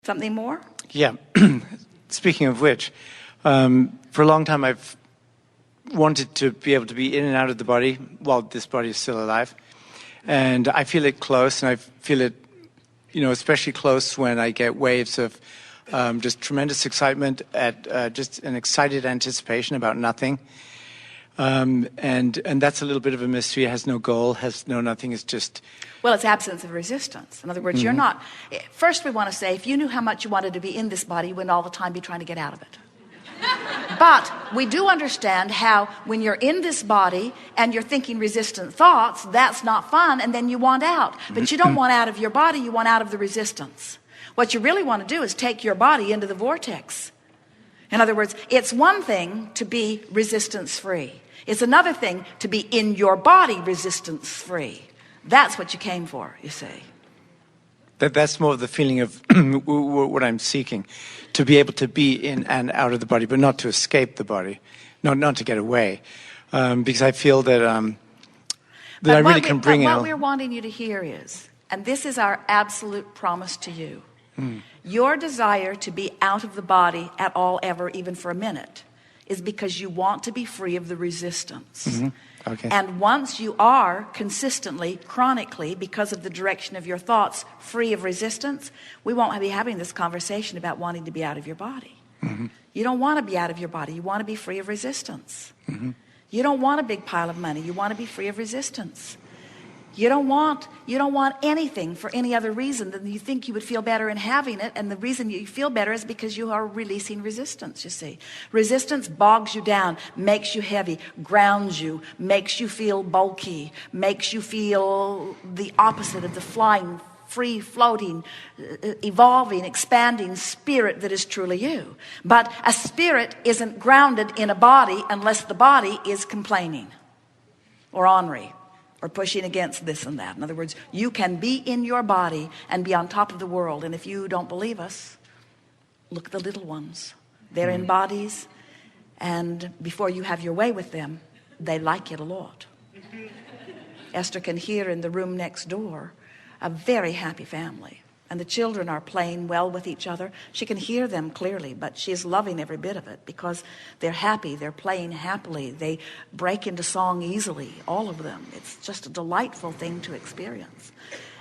Something more? Yeah. Speaking of which, for a long time I've wanted to be able to be in and out of the body while this body is still alive. And I feel it close, and I feel it, especially close when I get waves of just tremendous excitement at just an excited anticipation about nothing. And that's a little bit of a mystery. It has no goal, has no nothing. It's just... Well, it's absence of resistance. In other words, you're not... First, we want to say, if you knew how much you wanted to be in this body, you wouldn't all the time be trying to get out of it. But we do understand how when you're in this body and you're thinking resistant thoughts, that's not fun, and then you want out. But you don't want out of your body, you want out of the resistance. What you really want to do is take your body into the vortex. In other words, it's one thing to be resistance-free. It's another thing to be in your body resistance-free. That's what you came for, you see. That's more of the feeling of what I'm seeking, to be able to be in and out of the body, but not to escape the body, not to get away, because I feel that I really can bring in. it. What we're wanting you to hear is, and this is our absolute promise to you, your desire to be out of the body at all, ever, even for a minute, is because you want to be free of the resistance. Okay. And once you are consistently, chronically, because of the direction of your thoughts, free of resistance, we won't be having this conversation about wanting to be out of your body. You don't want to be out of your body. You want to be free of resistance. You don't want a big pile of money. You want to be free of resistance. You don't want anything for any other reason than you think you would feel better in having it. And the reason you feel better is because you are releasing resistance, you see. Resistance bogs you down, makes you heavy, grounds you, makes you feel bulky, makes you feel the opposite of the flying, free floating, evolving, expanding spirit that is truly you. But a spirit isn't grounded in a body unless the body is complaining or ornery or pushing against this and that. In other words, you can be in your body and be on top of the world. And if you don't believe us, look at the little ones. They're in bodies, and before you have your way with them, they like it a lot. Esther can hear in the room next door a very happy family, and the children are playing well with each other. She can hear them clearly, but she's loving every bit of it because they're happy, they're playing happily, they break into song easily, all of them. It's just a delightful thing to experience.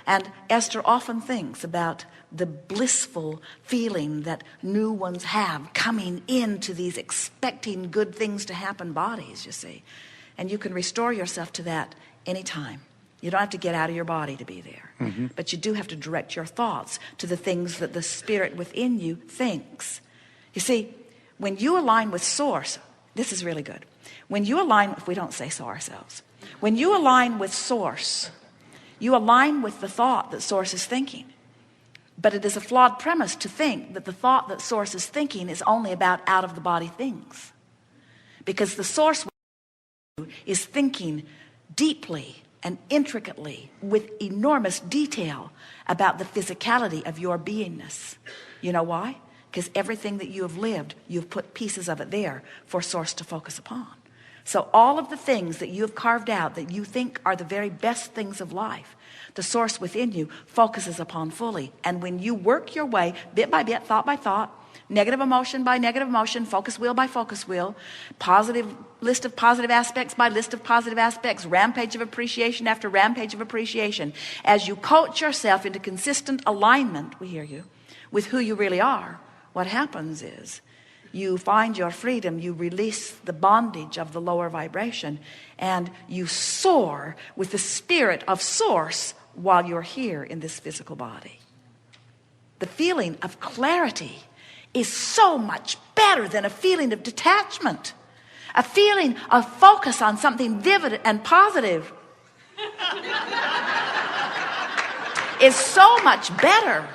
And Esther often thinks about the blissful feeling that new ones have coming into these expecting good things to happen bodies, you see. And you can restore yourself to that anytime. You don't have to get out of your body to be there. But you do have to direct your thoughts to the things that the spirit within you thinks. You see, when you align with source, this is really good. When you align, if we don't say so ourselves, when you align with source, you align with the thought that source is thinking. But it is a flawed premise to think that the thought that source is thinking is only about out of the body things. Because the source is thinking deeply and intricately with enormous detail about the physicality of your beingness. You know why? Because everything that you have lived, you've put pieces of it there for source to focus upon. So all of the things that you have carved out that you think are the very best things of life, the source within you focuses upon fully. And when you work your way bit by bit, thought by thought, negative emotion by negative emotion, focus wheel by focus wheel, positive list of positive aspects by list of positive aspects, rampage of appreciation after rampage of appreciation. As you coach yourself into consistent alignment, we hear you, with who you really are, what happens is you find your freedom, you release the bondage of the lower vibration, and you soar with the spirit of source while you're here in this physical body. The feeling of clarity is so much better than a feeling of detachment. A feeling of focus on something vivid and positive is so much better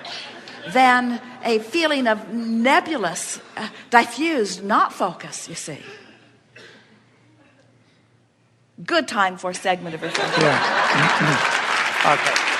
than a feeling of nebulous, diffused, not focus, you see. Good time for a segment of reflection. Yeah. Okay.